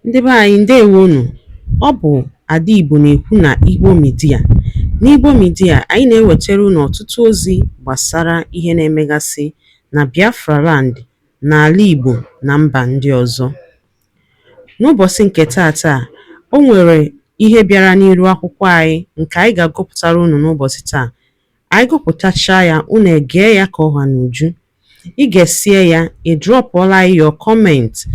Ndị be anyị ndewonu. Ọ bụ Ada Igbo na-ekwu na Igbo Media. N'Igbo Media, anyị na-ewetara unu ọtụtụ ozi gbasara ihe na-emegasị na Biafra Land, n'ala Igbo na mba ndị ọzọ. N'ụbọchị nke taata, o nwere ihe bịara n'iru akwụkwọ anyị nke anyị ga-agụpụtara unu n'ụbọchị taa. Anyị gụpụtachaa ya, unu egee ya ka ọha n'uju. Ị ga-esie ya, ị drọpụọla your comment,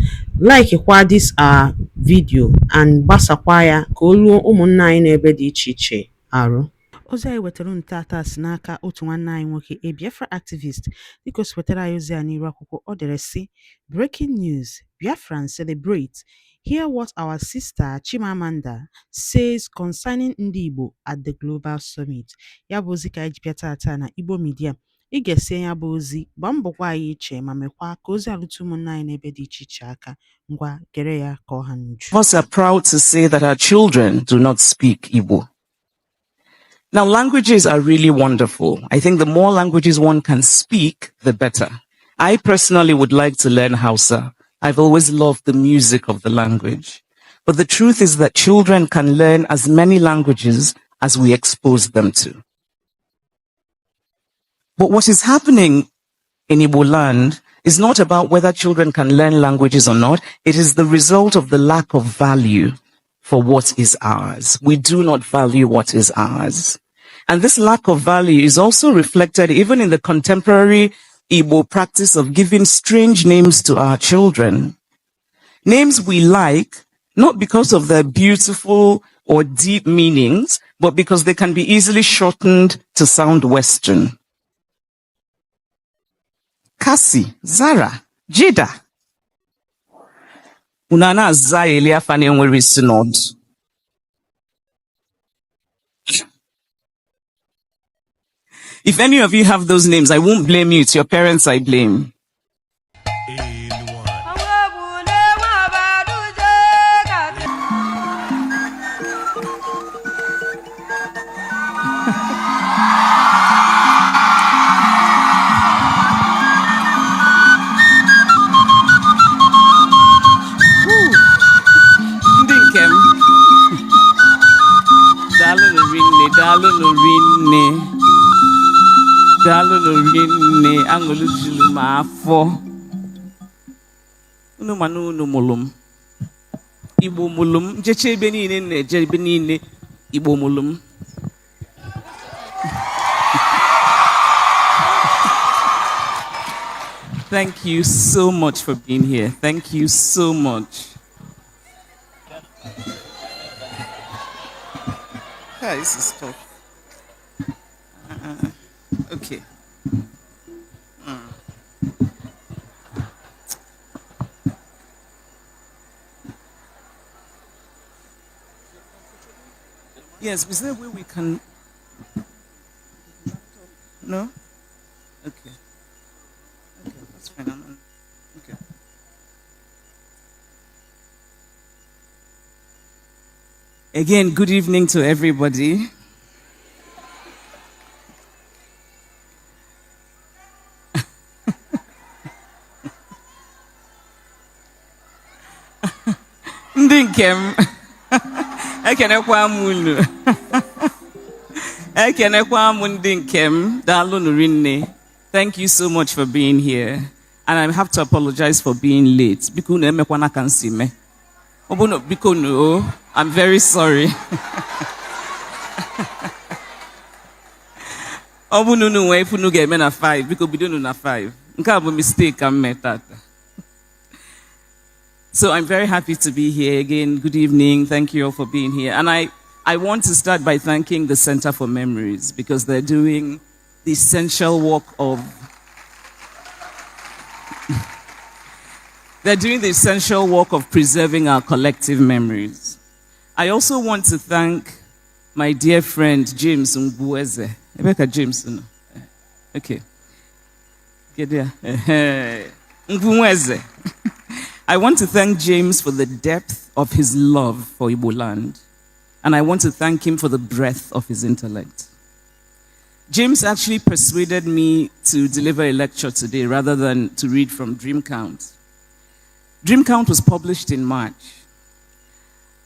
like kwa this our video and gbasakwa ya ka o ruo ụmụnna anyị n'ebe dị iche iche arụ. Ozi anyị wetara unu tata si n'aka otu nwanne anyị nwoke, a Biafra activist. Dịka o si wetara anyị ozi a n'iru akwụkwọ, ọ dere sị: Breaking news, Biafrans celebrate. Hear what our sister Chimamanda says concerning Ndigbo at the Global Summit. Ya bụ ozi ka anyị ji bịa tata na Igbo Media. Ị ga-esi ya bụ ozi, gbaa mbọkwa anyị iche ma mekwa ka ozi alụtụ ụmụnna anyị n'ebe dị iche iche aka. Ngwa gere ya ka ọha n'uju. Us are proud to say that our children do not speak Igbo. Now, languages are really wonderful. I think the more languages one can speak, the better. I personally would like to learn Hausa. I've always loved the music of the language. But the truth is that children can learn as many languages as we expose them to. But what is happening in Igbo land is not about whether children can learn languages or not. It is the result of the lack of value for what is ours. We do not value what is ours. And this lack of value is also reflected even in the contemporary Igbo practice of giving strange names to our children. Names we like, not because of their beautiful or deep meanings, but because they can be easily shortened to sound Western. Kasi, Zara, Jida. Unana Zaeli afane nwere synod. If any of you have those names, I won't blame you. It's your parents I blame. Rinne angolu julu ma afọ unu manu unu mulum Igbo mulum njeche ebe niile na-eje ebe niile Igbo mulum. Thank you so much for being here. Thank you so much. This is tough. Okay. Yes, is there a way we can... No? Okay. Okay, that's fine. Okay. Again, good evening to everybody. Ndinkem. Ekenekwa munu. Ekenekwa mundinkem. Dalunu rinne. Thank you so much for being here. And I have to apologize for being late. Because emekwana kansime. Obono bikono. I'm very sorry. Obununu we ifunu ga eme na 5 because bidonu na 5. Nke a bụ mistake am metata. So I'm very happy to be here again. Good evening. Thank you all for being here. And I want to start by thanking the Center for Memories because they're doing the essential work of preserving our collective memories. I also want to thank my dear friend James Ngbueze. Rebecca James, no? Okay. Get there. Ngbueze. I want to thank James for the depth of his love for Igbo land. And I want to thank him for the breadth of his intellect. James actually persuaded me to deliver a lecture today rather than to read from Dream Count. Dream Count was published in March.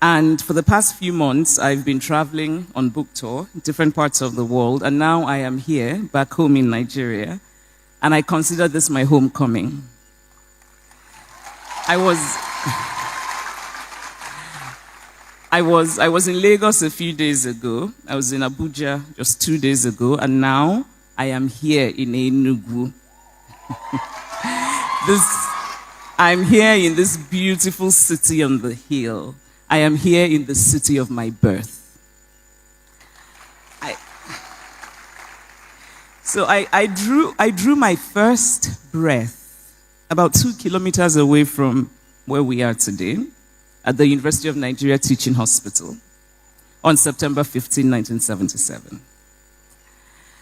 And for the past few months, I've been traveling on book tour in different parts of the world. And now I am here, back home in Nigeria. And I consider this my homecoming. I was in Lagos a few days ago. I was in Abuja just 2 days ago. And now I am here in Enugu. I'm here in this beautiful city on the hill. I am here in the city of my birth. I drew my first breath about 2 kilometers away from where we are today at the University of Nigeria Teaching Hospital on September 15, 1977.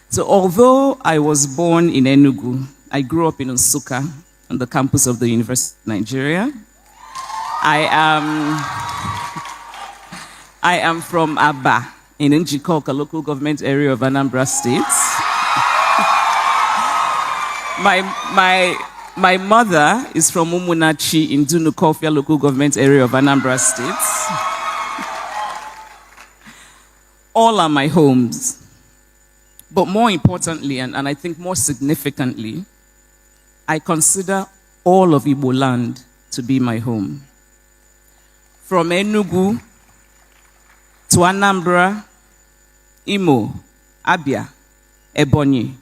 So although I was born in Enugu, I grew up in Nsukka on the campus of the University of Nigeria. I am from Aba in Njikoka, local government area of Anambra State. My mother is from Umunachi in Dunukofia, local government area of Anambra State. All are my homes. But more importantly, and I think more significantly, I consider all of Igbo land to be my home. From Enugu to Anambra, Imo, Abia, Ebonyi,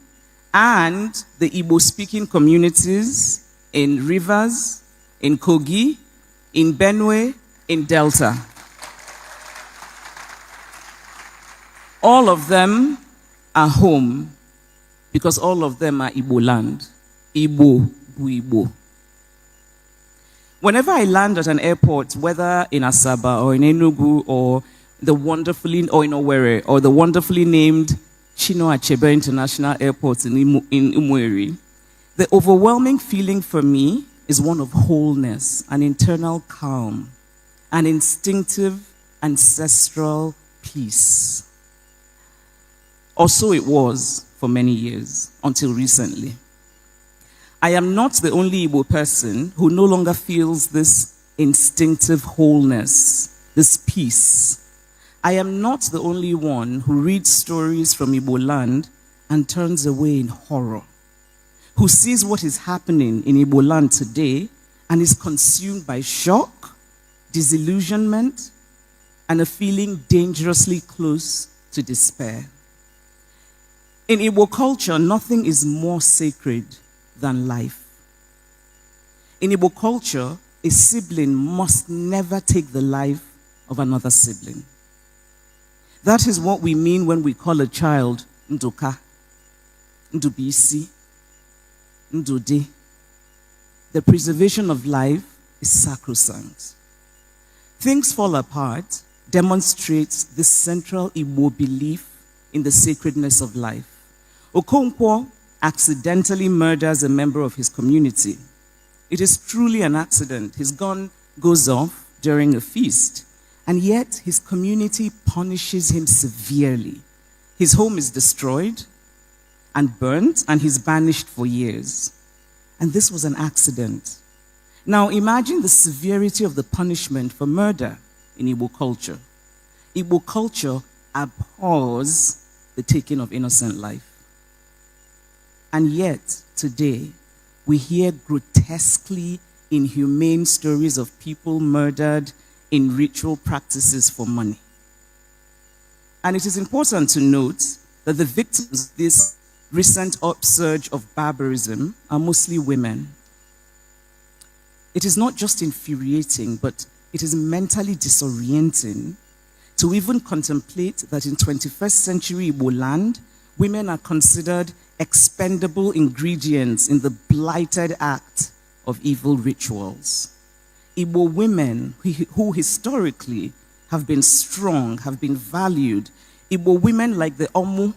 and the Igbo-speaking communities in Rivers, in Kogi, in Benue, in Delta. All of them are home because all of them are Igbo land. Igbo bu Igbo. Whenever I land at an airport, whether in Asaba or in Enugu or in Owerri or the wonderfully named Chino Achebe International Airport in Umueri, the overwhelming feeling for me is one of wholeness, an internal calm, an instinctive ancestral peace. Or so it was for many years, until recently. I am not the only Igbo person who no longer feels this instinctive wholeness, this peace. I am not the only one who reads stories from Igbo land and turns away in horror, who sees what is happening in Igbo land today and is consumed by shock, disillusionment, and a feeling dangerously close to despair. In Igbo culture, nothing is more sacred than life. In Igbo culture, a sibling must never take the life of another sibling. That is what we mean when we call a child Nduka, Ndubisi, Ndude. The preservation of life is sacrosanct. Things Fall Apart demonstrates this central Igbo belief in the sacredness of life. Okonkwo accidentally murders a member of his community. It is truly an accident. His gun goes off during a feast, and yet his community punishes him severely. His home is destroyed and burnt, and he's banished for years. And this was an accident. Now imagine the severity of the punishment for murder in Igbo culture. Igbo culture abhors the taking of innocent life. And yet, today, we hear grotesquely inhumane stories of people murdered in ritual practices for money. And it is important to note that the victims of this recent upsurge of barbarism are mostly women. It is not just infuriating, but it is mentally disorienting to even contemplate that in 21st century Igbo land, women are considered expendable ingredients in the blighted act of evil rituals. Igbo women who historically have been strong, have been valued. Igbo women like the Omu,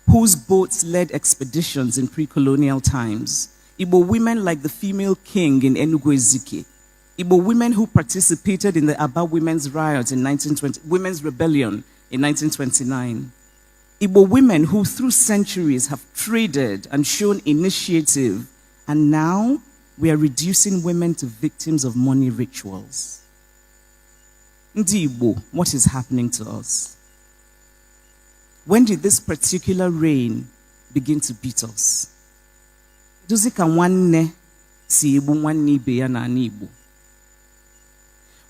whose boats led expeditions in pre-colonial times. Igbo women like the female king in Enugu Ezike. Igbo women who participated in the Aba Women's Riot in Women's Rebellion in 1929. Igbo women who through centuries have traded and shown initiative, and now we are reducing women to victims of money rituals. Ndigbo, what is happening to us? When did this particular rain begin to beat us?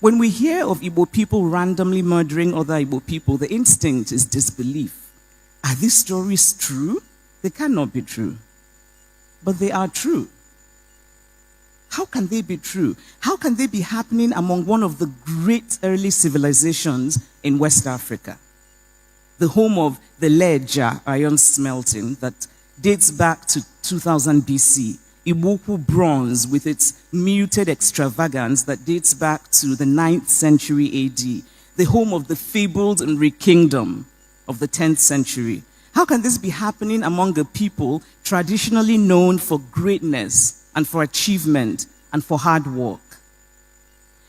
When we hear of Igbo people randomly murdering other Igbo people, the instinct is disbelief. Are these stories true? They cannot be true. But they are true. How can they be true? How can they be happening among one of the great early civilizations in West Africa? The home of the Leja iron smelting that dates back to 2000 BC. Ibuku bronze with its muted extravagance that dates back to the 9th century AD. The home of the fabled Nri kingdom of the 10th century. How can this be happening among a people traditionally known for greatness and for achievement and for hard work?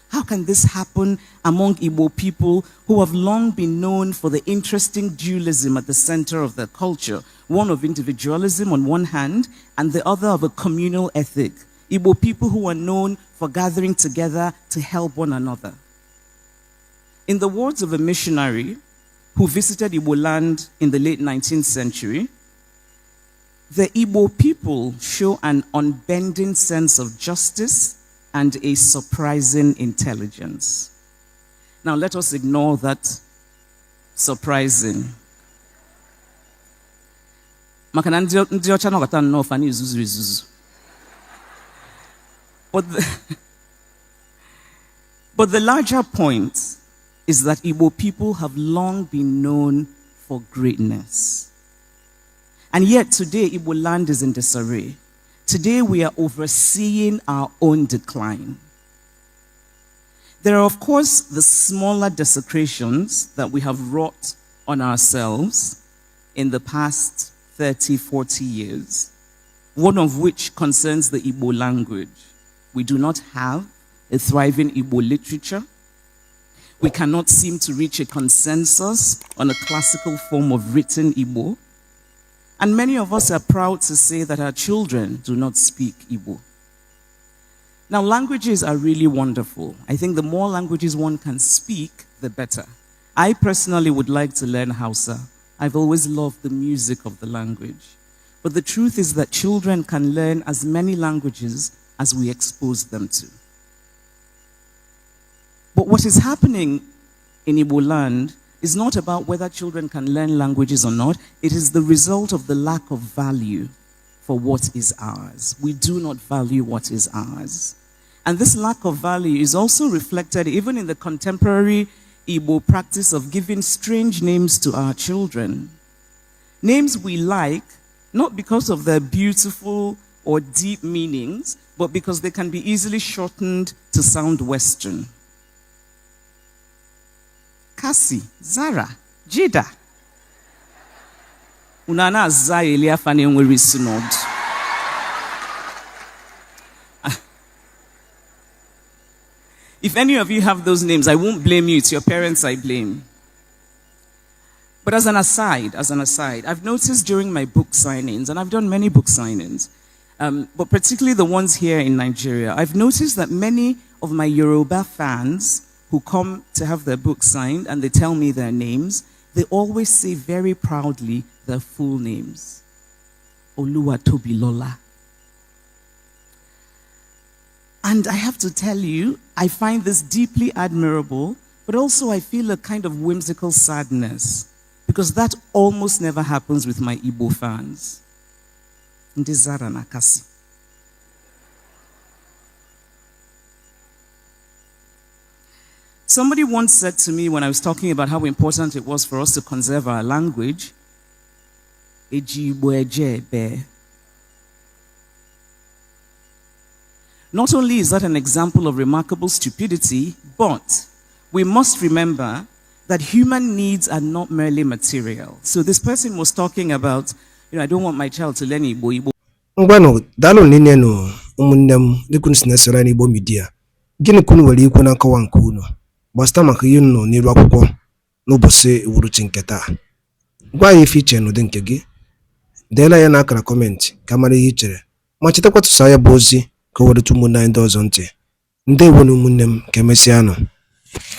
How can this happen among Igbo people who have long been known for the interesting dualism at the center of their culture, one of individualism on one hand, and the other of a communal ethic? Igbo people who are known for gathering together to help one another. In the words of a missionary who visited Igbo land in the late 19th century, the Igbo people show an unbending sense of justice and a surprising intelligence. Now let us ignore that surprising. But the larger point is that Igbo people have long been known for greatness. And yet today, Igbo land is in disarray. Today, we are overseeing our own decline. There are, of course, the smaller desecrations that we have wrought on ourselves in the past 30, 40 years, one of which concerns the Igbo language. We do not have a thriving Igbo literature. We cannot seem to reach a consensus on a classical form of written Igbo. And many of us are proud to say that our children do not speak Igbo. Now, languages are really wonderful. I think the more languages one can speak, the better. I personally would like to learn Hausa. I've always loved the music of the language. But the truth is that children can learn as many languages as we expose them to. But what is happening in Igbo land is not about whether children can learn languages or not. It is the result of the lack of value for what is ours. We do not value what is ours. And this lack of value is also reflected even in the contemporary Igbo practice of giving strange names to our children. Names we like, not because of their beautiful or deep meanings, but because they can be easily shortened to sound Western. Kasi, Zara, Jida. Unana Zaelia Fanenweri Synod. If any of you have those names, I won't blame you. It's your parents I blame. But as an aside, I've noticed during my book signings, and I've done many book signings, but particularly the ones here in Nigeria, I've noticed that many of my Yoruba fans who come to have their book signed and they tell me their names, they always say very proudly their full names. Oluwatobilola. And I have to tell you, I find this deeply admirable, but also I feel a kind of whimsical sadness because that almost never happens with my Igbo fans. Ndizara Nakasi. Somebody once said to me when I was talking about how important it was for us to conserve our language, not only is that an example of remarkable stupidity, but we must remember that human needs are not merely material. So this person was talking about, I don't want my child to learn Igbo. Ngwano, dalo nineno umunnem dikun sinesera ni Igbo media. Gini kunu wali ikwu na nkawa nke unu. Gbasta maka ihe nọ n'iru akwụkwọ n'ụbọchị uhuruchi nke taa. Gwa ya ife iche n'ụdị nke gị. Deela ya n'akara kọmentị ka mara ihe i chere. Ma chetakwa tụsa ya bụ ozi ka o were ụmụnne anyị ndị ọzọ ntị. Ndewo na ụmụnne m ka emesịa nụ.